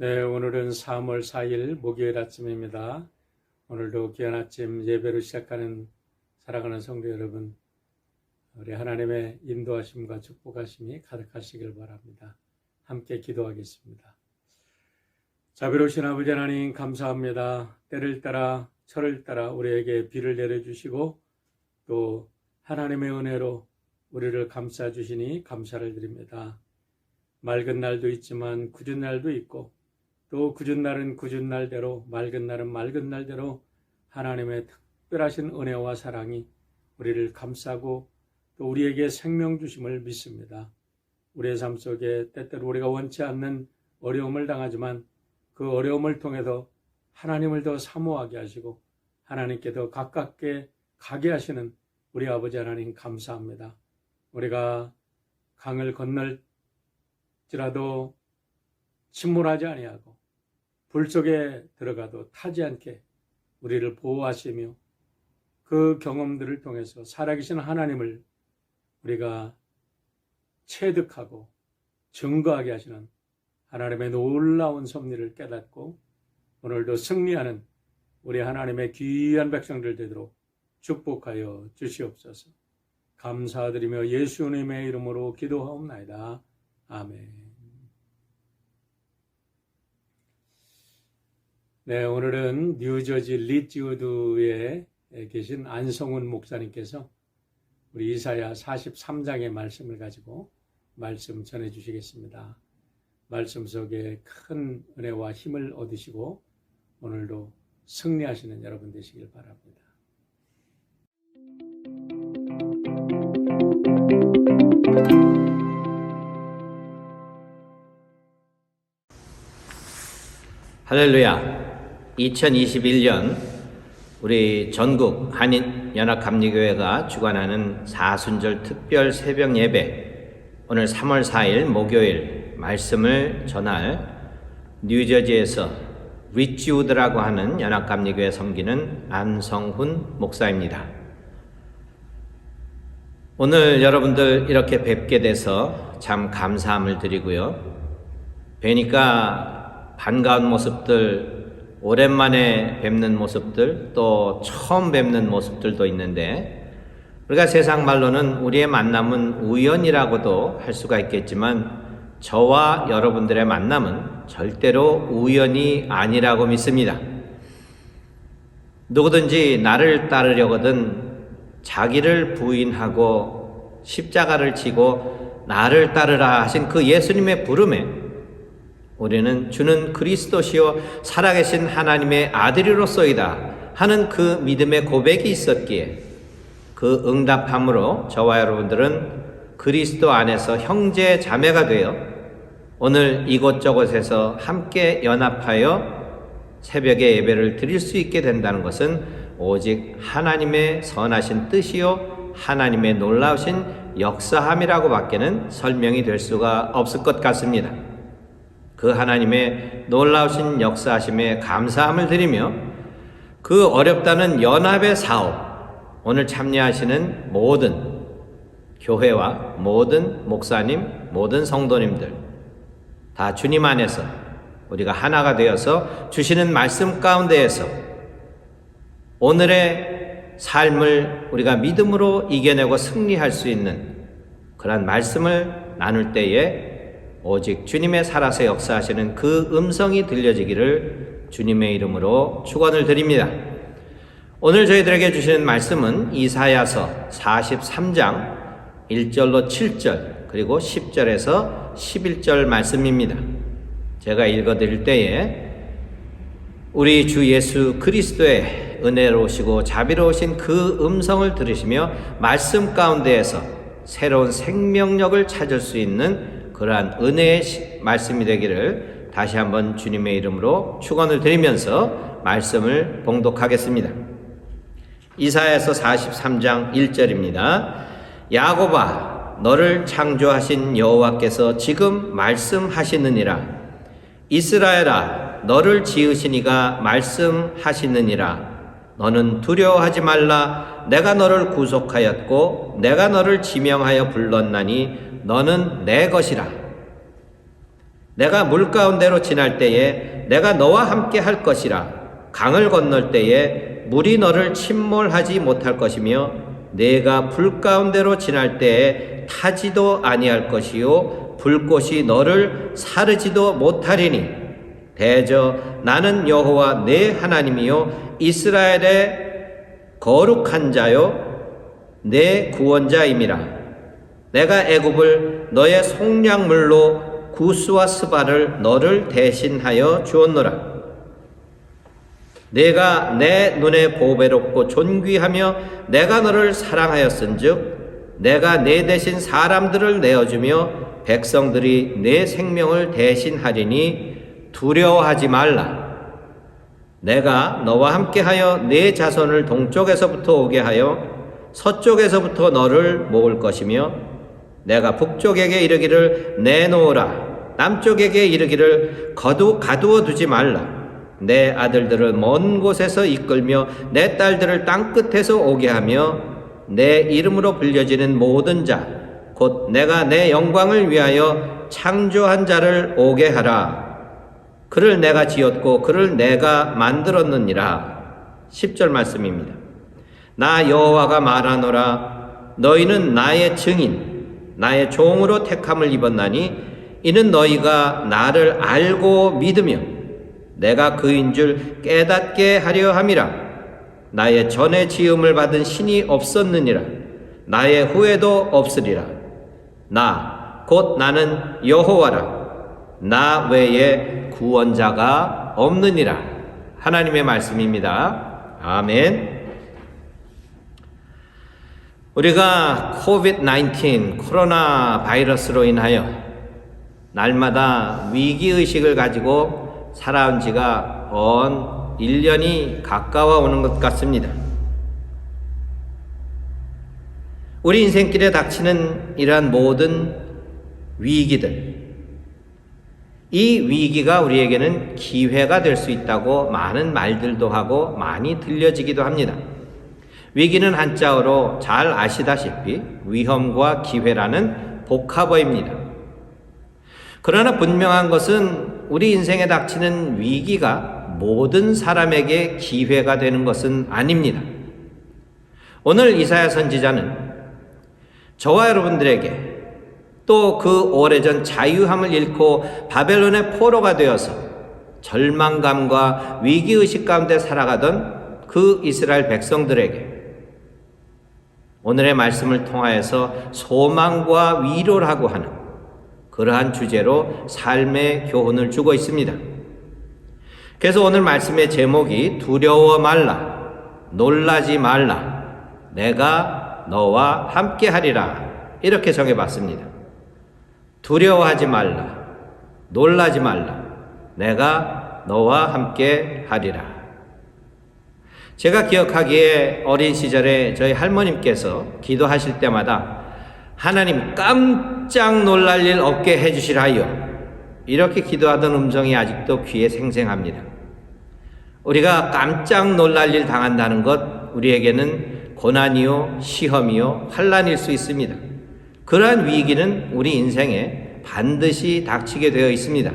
네, 오늘은 3월 4일 목요일 아침입니다. 오늘도 귀한 아침 예배로 시작하는 사랑하는 성도 여러분, 우리 하나님의 인도하심과 축복하심이 가득하시길 바랍니다. 함께 기도하겠습니다. 자비로우신 아버지 하나님 감사합니다. 때를 따라 철을 따라 우리에게 비를 내려주시고 또 하나님의 은혜로 우리를 감싸주시니 감사를 드립니다. 맑은 날도 있지만 굳은 날도 있고 또 굳은 날은 굳은 날대로 맑은 날은 맑은 날대로 하나님의 특별하신 은혜와 사랑이 우리를 감싸고 또 우리에게 생명 주심을 믿습니다. 우리의 삶 속에 때때로 우리가 원치 않는 어려움을 당하지만 그 어려움을 통해서 하나님을 더 사모하게 하시고 하나님께 더 가깝게 가게 하시는 우리 아버지 하나님 감사합니다. 우리가 강을 건널지라도 침몰하지 아니하고 불 속에 들어가도 타지 않게 우리를 보호하시며 그 경험들을 통해서 살아계신 하나님을 우리가 체득하고 증거하게 하시는 하나님의 놀라운 섭리를 깨닫고 오늘도 승리하는 우리 하나님의 귀한 백성들 되도록 축복하여 주시옵소서. 감사드리며 예수님의 이름으로 기도하옵나이다. 아멘. 네, 오늘은 뉴저지 리치우드에 계신 안성훈 목사님께서 우리 이사야 43장의 말씀을 가지고 말씀 전해 주시겠습니다. 말씀 속에 큰 은혜와 힘을 얻으시고 오늘도 승리하시는 여러분 되시길 바랍니다. 할렐루야. 2021년 우리 전국 한인연합감리교회가 주관하는 사순절 특별 새벽 예배, 오늘 3월 4일 목요일 말씀을 전할 뉴저지에서 리치우드라고 하는 연합감리교회 섬기는 안성훈 목사입니다. 오늘 여러분들 이렇게 뵙게 돼서 참 감사함을 드리고요. 뵈니까 반가운 모습들, 오랜만에 뵙는 모습들, 또 처음 뵙는 모습들도 있는데, 우리가 세상 말로는 우리의 만남은 우연이라고도 할 수가 있겠지만 저와 여러분들의 만남은 절대로 우연이 아니라고 믿습니다. 누구든지 나를 따르려거든 자기를 부인하고 십자가를 지고 나를 따르라 하신 그 예수님의 부름에 우리는 주는 그리스도시요 살아계신 하나님의 아들이로소이다 하는 그 믿음의 고백이 있었기에 그 응답함으로 저와 여러분들은 그리스도 안에서 형제 자매가 되어 오늘 이곳저곳에서 함께 연합하여 새벽에 예배를 드릴 수 있게 된다는 것은 오직 하나님의 선하신 뜻이요 하나님의 놀라우신 역사함이라고 밖에는 설명이 될 수가 없을 것 같습니다. 그 하나님의 놀라우신 역사하심에 감사함을 드리며 그 어렵다는 연합의 사업, 오늘 참여하시는 모든 교회와 모든 목사님, 모든 성도님들 다 주님 안에서 우리가 하나가 되어서 주시는 말씀 가운데에서 오늘의 삶을 우리가 믿음으로 이겨내고 승리할 수 있는 그런 말씀을 나눌 때에 오직 주님의 살아서 역사하시는 그 음성이 들려지기를 주님의 이름으로 축원을 드립니다. 오늘 저희들에게 주시는 말씀은 이사야서 43장 1절로 7절 그리고 10절에서 11절 말씀입니다. 제가 읽어드릴 때에 우리 주 예수 그리스도의 은혜로우시고 자비로우신 그 음성을 들으시며 말씀 가운데에서 새로운 생명력을 찾을 수 있는 그러한 은혜의 말씀이 되기를 다시 한번 주님의 이름으로 축원을 드리면서 말씀을 봉독하겠습니다. 이사야서 43장 1절입니다. 야곱아, 너를 창조하신 여호와께서 지금 말씀하시느니라. 이스라엘아, 너를 지으신 이가 말씀하시느니라. 너는 두려워하지 말라. 내가 너를 구속하였고 내가 너를 지명하여 불렀나니 너는 내 것이라. 내가 물 가운데로 지날 때에 내가 너와 함께 할 것이라. 강을 건널 때에 물이 너를 침몰하지 못할 것이며 내가 불 가운데로 지날 때에 타지도 아니할 것이요 불꽃이 너를 사르지도 못하리니 대저 나는 여호와 내 하나님이요 이스라엘의 거룩한 자요 내 구원자임이라. 내가 애굽을 너의 속량물로 구스와 스바를 너를 대신하여 주었노라. 내가 내 눈에 보배롭고 존귀하며 내가 너를 사랑하였은즉 내가 내 대신 사람들을 내어주며 백성들이 내 생명을 대신하리니 두려워하지 말라. 내가 너와 함께하여 내 자손을 동쪽에서부터 오게 하여 서쪽에서부터 너를 모을 것이며 내가 북쪽에게 이르기를 내놓으라. 남쪽에게 이르기를 가두어 두지 말라. 내 아들들을 먼 곳에서 이끌며 내 딸들을 땅끝에서 오게 하며 내 이름으로 불려지는 모든 자 곧 내가 내 영광을 위하여 창조한 자를 오게 하라. 그를 내가 지었고 그를 내가 만들었느니라. 10절 말씀입니다. 나 여호와가 말하노라. 너희는 나의 증인 나의 종으로 택함을 입었나니 이는 너희가 나를 알고 믿으며 내가 그인 줄 깨닫게 하려 함이라. 나의 전에 지음을 받은 신이 없었느니라. 나의 후에도 없으리라. 나 곧 나는 여호와라. 나 외에 구원자가 없느니라. 하나님의 말씀입니다. 아멘. 우리가 코비드-19 코로나 바이러스로 인하여 날마다 위기의식을 가지고 살아온 지가 1년이 가까워 오는 것 같습니다. 우리 인생길에 닥치는 이러한 모든 위기들, 이 위기가 우리에게는 기회가 될 수 있다고 많은 말들도 하고 많이 들려지기도 합니다. 위기는 한자어로 잘 아시다시피 위험과 기회라는 복합어입니다. 그러나 분명한 것은 우리 인생에 닥치는 위기가 모든 사람에게 기회가 되는 것은 아닙니다. 오늘 이사야 선지자는 저와 여러분들에게 또 그 오래전 자유함을 잃고 바벨론의 포로가 되어서 절망감과 위기의식 가운데 살아가던 그 이스라엘 백성들에게 오늘의 말씀을 통하여서 소망과 위로라고 하는 그러한 주제로 삶의 교훈을 주고 있습니다. 그래서 오늘 말씀의 제목이 두려워 말라, 놀라지 말라, 내가 너와 함께 하리라 이렇게 정해봤습니다. 두려워하지 말라, 놀라지 말라, 내가 너와 함께 하리라. 제가 기억하기에 어린 시절에 저희 할머님께서 기도하실 때마다 하나님 깜짝 놀랄 일 없게 해주시라요 이렇게 기도하던 음성이 아직도 귀에 생생합니다. 우리가 깜짝 놀랄 일 당한다는 것 우리에게는 고난이요 시험이요 환난일 수 있습니다. 그러한 위기는 우리 인생에 반드시 닥치게 되어 있습니다.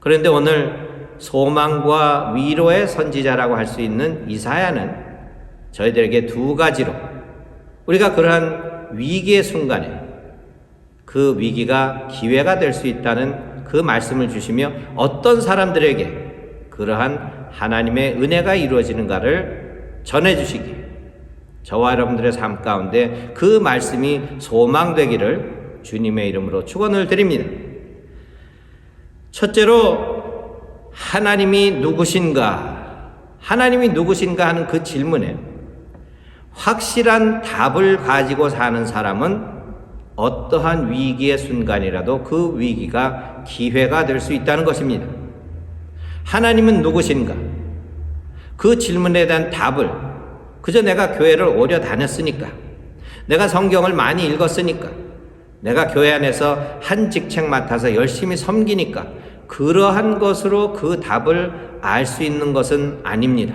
그런데 오늘 소망과 위로의 선지자라고 할 수 있는 이사야는 저희들에게 두 가지로 우리가 그러한 위기의 순간에 그 위기가 기회가 될 수 있다는 그 말씀을 주시며 어떤 사람들에게 그러한 하나님의 은혜가 이루어지는가를 전해주시기에 저와 여러분들의 삶 가운데 그 말씀이 소망되기를 주님의 이름으로 축원을 드립니다. 첫째로 하나님이 누구신가? 하나님이 누구신가 하는 그 질문에 확실한 답을 가지고 사는 사람은 어떠한 위기의 순간이라도 그 위기가 기회가 될 수 있다는 것입니다. 하나님은 누구신가? 그 질문에 대한 답을 그저 내가 교회를 오래 다녔으니까, 내가 성경을 많이 읽었으니까, 내가 교회 안에서 한 직책 맡아서 열심히 섬기니까 그러한 것으로 그 답을 알 수 있는 것은 아닙니다.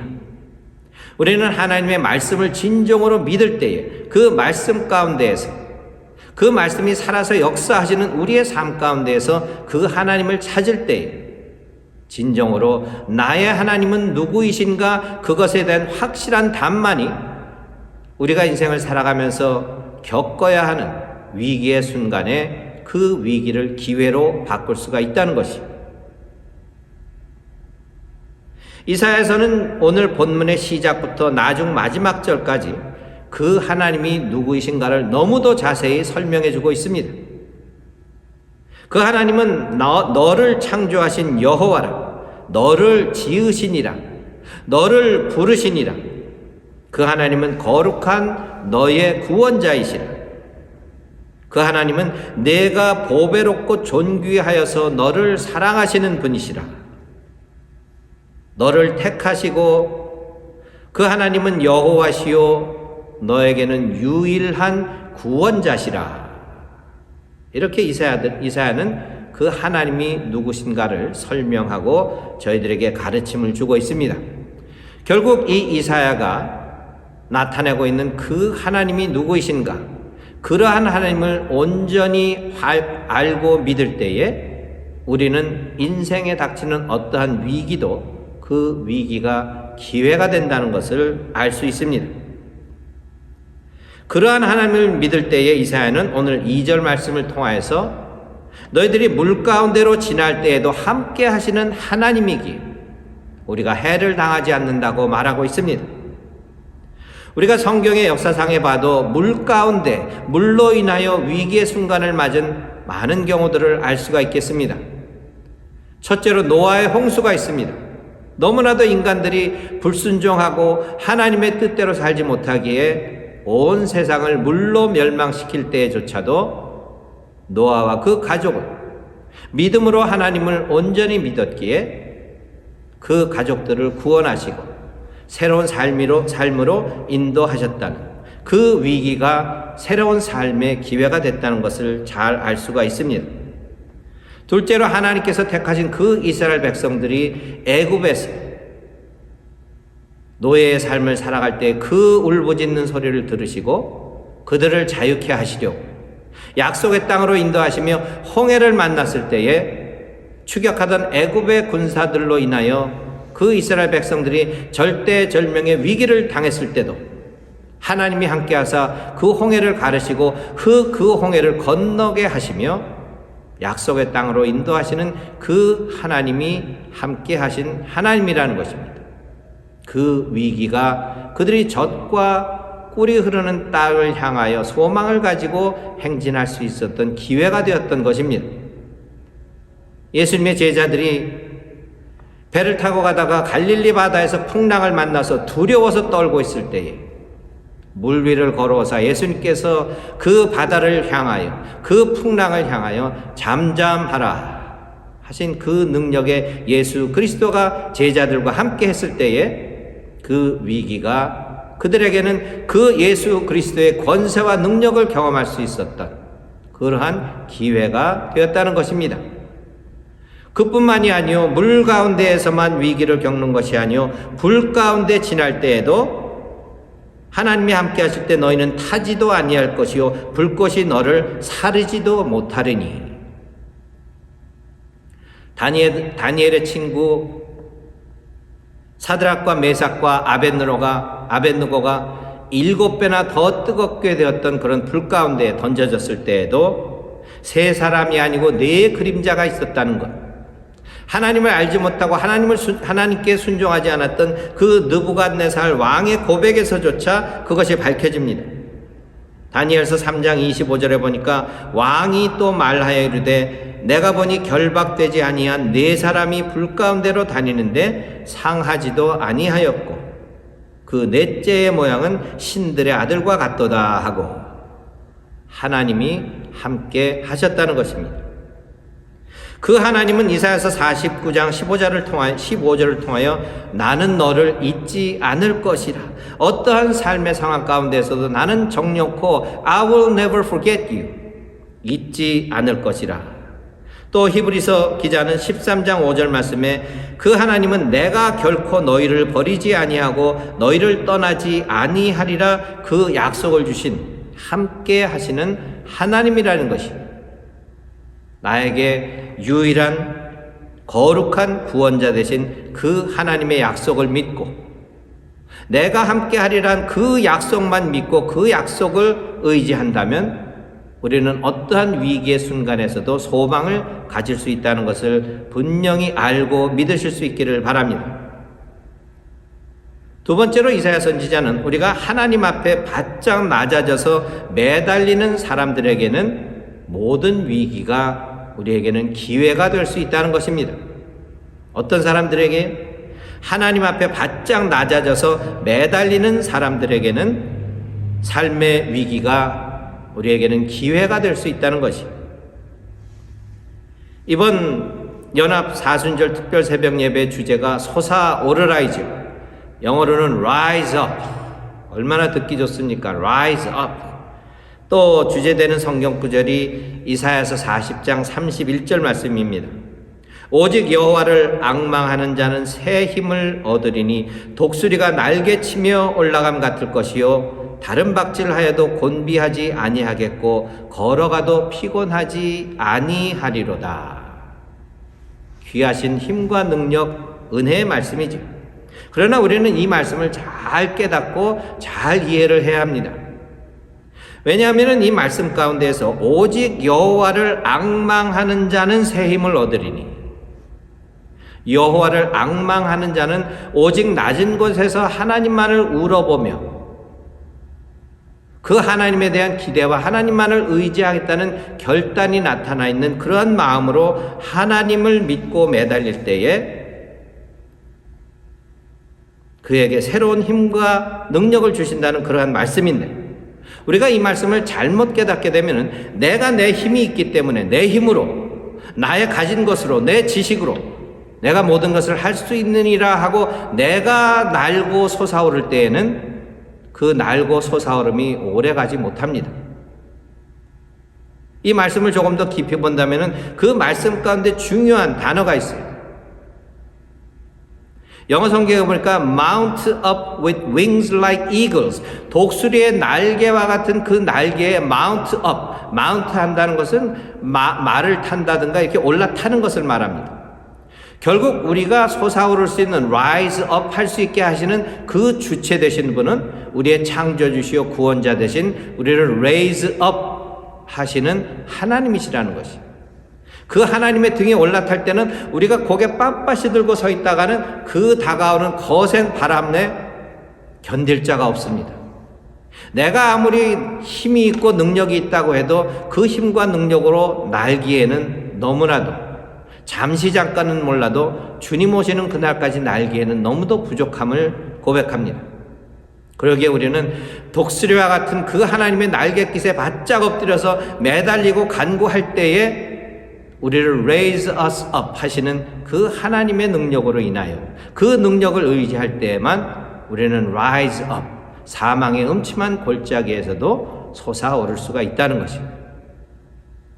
우리는 하나님의 말씀을 진정으로 믿을 때에 그 말씀 가운데에서 그 말씀이 살아서 역사하시는 우리의 삶 가운데에서 그 하나님을 찾을 때에 진정으로 나의 하나님은 누구이신가 그것에 대한 확실한 답만이 우리가 인생을 살아가면서 겪어야 하는 위기의 순간에 그 위기를 기회로 바꿀 수가 있다는 것입니다. 이사야서는 오늘 본문의 시작부터 나중 마지막 절까지 그 하나님이 누구이신가를 너무도 자세히 설명해 주고 있습니다. 그 하나님은 너를 창조하신 여호와라, 너를 지으시니라, 너를 부르시니라. 그 하나님은 거룩한 너의 구원자이시라. 그 하나님은 내가 보배롭고 존귀하여서 너를 사랑하시는 분이시라. 너를 택하시고 그 하나님은 여호와시요 너에게는 유일한 구원자시라. 이렇게 이사야는 그 하나님이 누구신가를 설명하고 저희들에게 가르침을 주고 있습니다. 결국 이 이사야가 나타내고 있는 그 하나님이 누구이신가, 그러한 하나님을 온전히 알고 믿을 때에 우리는 인생에 닥치는 어떠한 위기도 그 위기가 기회가 된다는 것을 알 수 있습니다. 그러한 하나님을 믿을 때에 이사야는 오늘 2절 말씀을 통하여서 너희들이 물 가운데로 지날 때에도 함께 하시는 하나님이기에 우리가 해를 당하지 않는다고 말하고 있습니다. 우리가 성경의 역사상에 봐도 물 가운데 물로 인하여 위기의 순간을 맞은 많은 경우들을 알 수가 있겠습니다. 첫째로 노아의 홍수가 있습니다. 너무나도 인간들이 불순종하고 하나님의 뜻대로 살지 못하기에 온 세상을 물로 멸망시킬 때조차도 노아와 그 가족은 믿음으로 하나님을 온전히 믿었기에 그 가족들을 구원하시고 새로운 삶으로 인도하셨다는 그 위기가 새로운 삶의 기회가 됐다는 것을 잘 알 수가 있습니다. 둘째로 하나님께서 택하신 그 이스라엘 백성들이 애굽에서 노예의 삶을 살아갈 때 그 울부짖는 소리를 들으시고 그들을 자유케 하시려고 약속의 땅으로 인도하시며 홍해를 만났을 때에 추격하던 애굽의 군사들로 인하여 그 이스라엘 백성들이 절대절명의 위기를 당했을 때도 하나님이 함께하사 그 홍해를 가르시고 그 홍해를 건너게 하시며 약속의 땅으로 인도하시는 그 하나님이 함께하신 하나님이라는 것입니다. 그 위기가 그들이 젖과 꿀이 흐르는 땅을 향하여 소망을 가지고 행진할 수 있었던 기회가 되었던 것입니다. 예수님의 제자들이 배를 타고 가다가 갈릴리 바다에서 풍랑을 만나서 두려워서 떨고 있을 때에 물 위를 걸어오사 예수님께서 그 바다를 향하여 그 풍랑을 향하여 잠잠하라 하신 그 능력의 예수 그리스도가 제자들과 함께 했을 때에 그 위기가 그들에게는 그 예수 그리스도의 권세와 능력을 경험할 수 있었던 그러한 기회가 되었다는 것입니다. 그뿐만이 아니요 물 가운데에서만 위기를 겪는 것이 아니요 불 가운데 지날 때에도 하나님이 함께 하실 때 너희는 타지도 아니할 것이요 불꽃이 너를 사르지도 못하리니. 다니엘의 친구 사드락과 메삭과 아벳느고가 7배나 더 뜨겁게 되었던 그런 불 가운데 던져졌을 때에도 세 사람이 아니고 네 그림자가 있었다는 것, 하나님을 알지 못하고 하나님께 순종하지 않았던 그 느부갓네살 왕의 고백에서조차 그것이 밝혀집니다. 다니엘서 3장 25절에 보니까 왕이 또 말하여 이르되 내가 보니 결박되지 아니한 네 사람이 불 가운데로 다니는데 상하지도 아니하였고 그 넷째의 모양은 신들의 아들과 같도다 하고 하나님이 함께 하셨다는 것입니다. 그 하나님은 이사야서 49장 15절을 통하여 나는 너를 잊지 않을 것이라. 어떠한 삶의 상황 가운데서도 나는 정욕코 I will never forget you. 잊지 않을 것이라. 또 히브리서 기자는 13장 5절 말씀에 그 하나님은 내가 결코 너희를 버리지 아니하고 너희를 떠나지 아니하리라 그 약속을 주신 함께 하시는 하나님이라는 것이 나에게 유일한 거룩한 구원자 되신 그 하나님의 약속을 믿고 내가 함께 하리란 그 약속만 믿고 그 약속을 의지한다면 우리는 어떠한 위기의 순간에서도 소망을 가질 수 있다는 것을 분명히 알고 믿으실 수 있기를 바랍니다. 두 번째로 이사야 선지자는 우리가 하나님 앞에 바짝 낮아져서 매달리는 사람들에게는 모든 위기가 우리에게는 기회가 될 수 있다는 것입니다. 어떤 사람들에게? 하나님 앞에 바짝 낮아져서 매달리는 사람들에게는 삶의 위기가 우리에게는 기회가 될 수 있다는 것이. 이번 연합 사순절 특별 새벽 예배 주제가 솟아오르라이죠. 영어로는 rise up. 얼마나 듣기 좋습니까? rise up. 또 주제되는 성경 구절이 이사야서 40장 31절 말씀입니다. 오직 여호와를 앙망하는 자는 새 힘을 얻으리니 독수리가 날개치며 올라감 같을 것이요 다른 박질하여도 곤비하지 아니하겠고 걸어가도 피곤하지 아니하리로다. 귀하신 힘과 능력, 은혜의 말씀이지. 그러나 우리는 이 말씀을 잘 깨닫고 잘 이해를 해야 합니다. 왜냐하면 이 말씀 가운데에서 오직 여호와를 앙망하는 자는 새 힘을 얻으리니, 여호와를 앙망하는 자는 오직 낮은 곳에서 하나님만을 우러보며 그 하나님에 대한 기대와 하나님만을 의지하겠다는 결단이 나타나 있는 그러한 마음으로 하나님을 믿고 매달릴 때에 그에게 새로운 힘과 능력을 주신다는 그러한 말씀인데, 우리가 이 말씀을 잘못 깨닫게 되면 내가 내 힘이 있기 때문에 내 힘으로, 나의 가진 것으로, 내 지식으로 내가 모든 것을 할 수 있느니라 하고 내가 날고 솟아오를 때에는 그 날고 솟아오름이 오래가지 못합니다. 이 말씀을 조금 더 깊이 본다면 그 말씀 가운데 중요한 단어가 있어요. 영어 성경에 보니까 mount up with wings like eagles, 독수리의 날개와 같은 그 날개에 mount up, mount 한다는 것은 말을 탄다든가 이렇게 올라타는 것을 말합니다. 결국 우리가 솟아오를 수 있는 rise up 할 수 있게 하시는 그 주체 되신 분은 우리의 창조주시오 구원자 되신 우리를 raise up 하시는 하나님이시라는 것이. 그 하나님의 등에 올라탈 때는 우리가 고개 빳빳이 들고 서 있다가는 그 다가오는 거센 바람에 견딜 자가 없습니다. 내가 아무리 힘이 있고 능력이 있다고 해도 그 힘과 능력으로 날기에는 너무나도, 잠시 잠깐은 몰라도 주님 오시는 그날까지 날기에는 너무도 부족함을 고백합니다. 그러기에 우리는 독수리와 같은 그 하나님의 날갯깃에 바짝 엎드려서 매달리고 간구할 때에 우리를 raise us up 하시는 그 하나님의 능력으로 인하여 그 능력을 의지할 때에만 우리는 rise up, 사망의 음침한 골짜기에서도 솟아오를 수가 있다는 것입니다.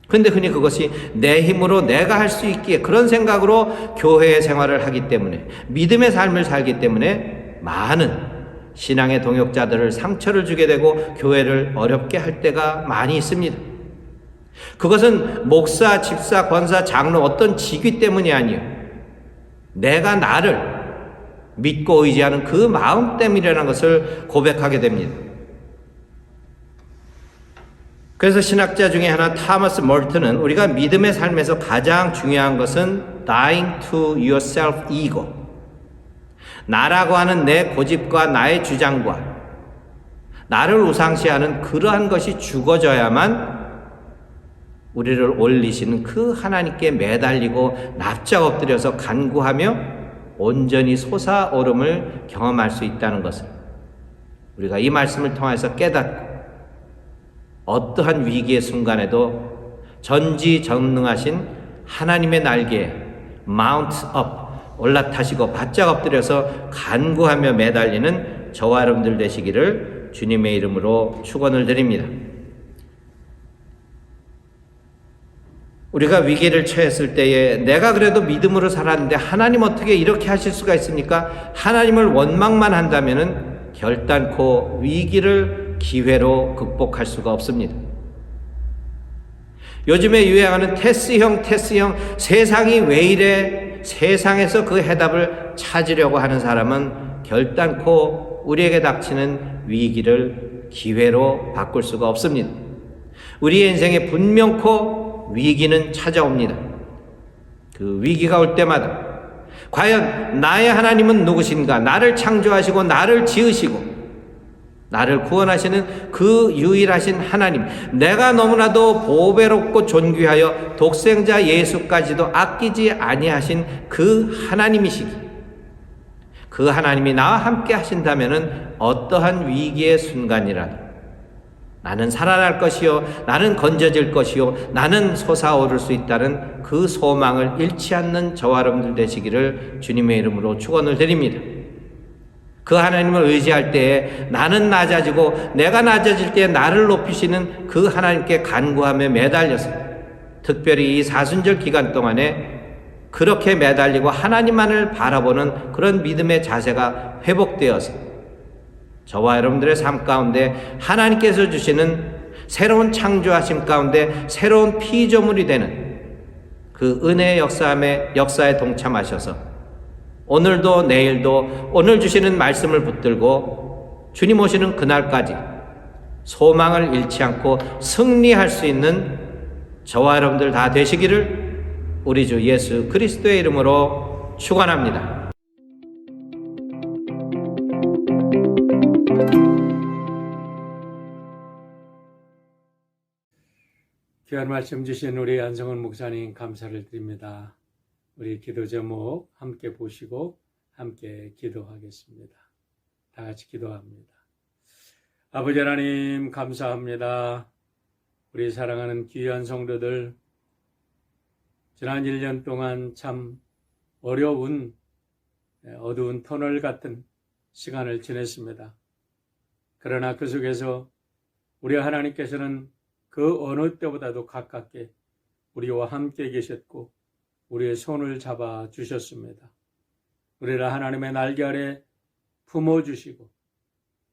그런데 흔히 그것이 내 힘으로 내가 할 수 있기에 그런 생각으로 교회의 생활을 하기 때문에, 믿음의 삶을 살기 때문에 많은 신앙의 동역자들을 상처를 주게 되고 교회를 어렵게 할 때가 많이 있습니다. 그것은 목사, 집사, 권사, 장로 어떤 직위 때문이 아니에요. 내가 나를 믿고 의지하는 그 마음 때문이라는 것을 고백하게 됩니다. 그래서 신학자 중에 하나 타머스 멀튼은 우리가 믿음의 삶에서 가장 중요한 것은 dying to yourself ego, 나라고 하는 내 고집과 나의 주장과 나를 우상시하는 그러한 것이 죽어져야만 우리를 올리시는 그 하나님께 매달리고 납작 엎드려서 간구하며 온전히 솟아오름을 경험할 수 있다는 것을 우리가 이 말씀을 통해서 깨닫고 어떠한 위기의 순간에도 전지전능하신 하나님의 날개에 mount up, 올라타시고 바짝 엎드려서 간구하며 매달리는 저와 여러분들 되시기를 주님의 이름으로 축원을 드립니다. 우리가 위기를 처했을 때에 내가 그래도 믿음으로 살았는데 하나님 어떻게 이렇게 하실 수가 있습니까? 하나님을 원망만 한다면은 결단코 위기를 기회로 극복할 수가 없습니다. 요즘에 유행하는 테스형, 세상이 왜 이래? 세상에서 그 해답을 찾으려고 하는 사람은 결단코 우리에게 닥치는 위기를 기회로 바꿀 수가 없습니다. 우리의 인생에 분명코 위기는 찾아옵니다. 그 위기가 올 때마다 과연 나의 하나님은 누구신가? 나를 창조하시고 나를 지으시고 나를 구원하시는 그 유일하신 하나님, 내가 너무나도 보배롭고 존귀하여 독생자 예수까지도 아끼지 아니하신 그 하나님이시기, 그 하나님이 나와 함께 하신다면 어떠한 위기의 순간이라도 나는 살아날 것이요, 나는 건져질 것이요, 나는 솟아오를 수 있다는 그 소망을 잃지 않는 저와 여러분들 되시기를 주님의 이름으로 축원을 드립니다. 그 하나님을 의지할 때에 나는 낮아지고 내가 낮아질 때에 나를 높이시는 그 하나님께 간구하며 매달려서, 특별히 이 사순절 기간 동안에 그렇게 매달리고 하나님만을 바라보는 그런 믿음의 자세가 회복되어서 저와 여러분들의 삶 가운데 하나님께서 주시는 새로운 창조하심 가운데 새로운 피조물이 되는 그 은혜의 역사에 동참하셔서 오늘도 내일도 오늘 주시는 말씀을 붙들고 주님 오시는 그날까지 소망을 잃지 않고 승리할 수 있는 저와 여러분들 다 되시기를 우리 주 예수 그리스도의 이름으로 축원합니다. 귀한 말씀 주신 우리 안성훈 목사님 감사를 드립니다. 우리 기도 제목 함께 보시고 함께 기도하겠습니다. 다 같이 기도합니다. 아버지 하나님 감사합니다. 우리 사랑하는 귀한 성도들, 지난 1년 동안 참 어려운 어두운 터널 같은 시간을 지냈습니다. 그러나 그 속에서 우리 하나님께서는 그 어느 때보다도 가깝게 우리와 함께 계셨고 우리의 손을 잡아 주셨습니다. 우리를 하나님의 날개 아래 품어주시고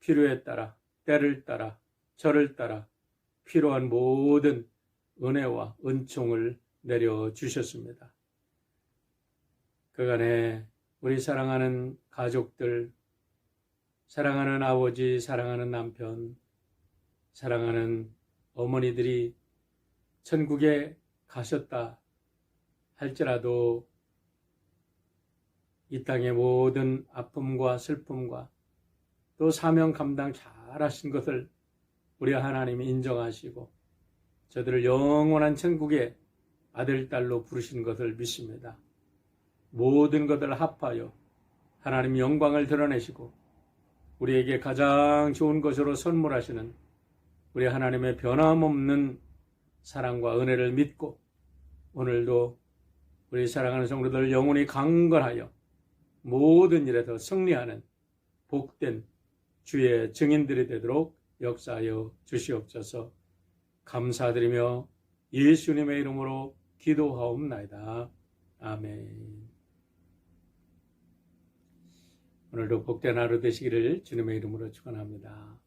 필요에 따라 때를 따라 절을 따라 필요한 모든 은혜와 은총을 내려주셨습니다. 그간에 우리 사랑하는 가족들, 사랑하는 아버지, 사랑하는 남편, 사랑하는 어머니들이 천국에 가셨다 할지라도 이 땅의 모든 아픔과 슬픔과 또 사명 감당 잘하신 것을 우리 하나님이 인정하시고 저들을 영원한 천국의 아들, 딸로 부르신 것을 믿습니다. 모든 것을 합하여 하나님 영광을 드러내시고 우리에게 가장 좋은 것으로 선물하시는 우리 하나님의 변함없는 사랑과 은혜를 믿고 오늘도 우리 사랑하는 성도들 영혼이 강건하여 모든 일에서 승리하는 복된 주의 증인들이 되도록 역사하여 주시옵소서. 감사드리며 예수님의 이름으로 기도하옵나이다. 아멘. 오늘도 복된 하루 되시기를 주님의 이름으로 축원합니다.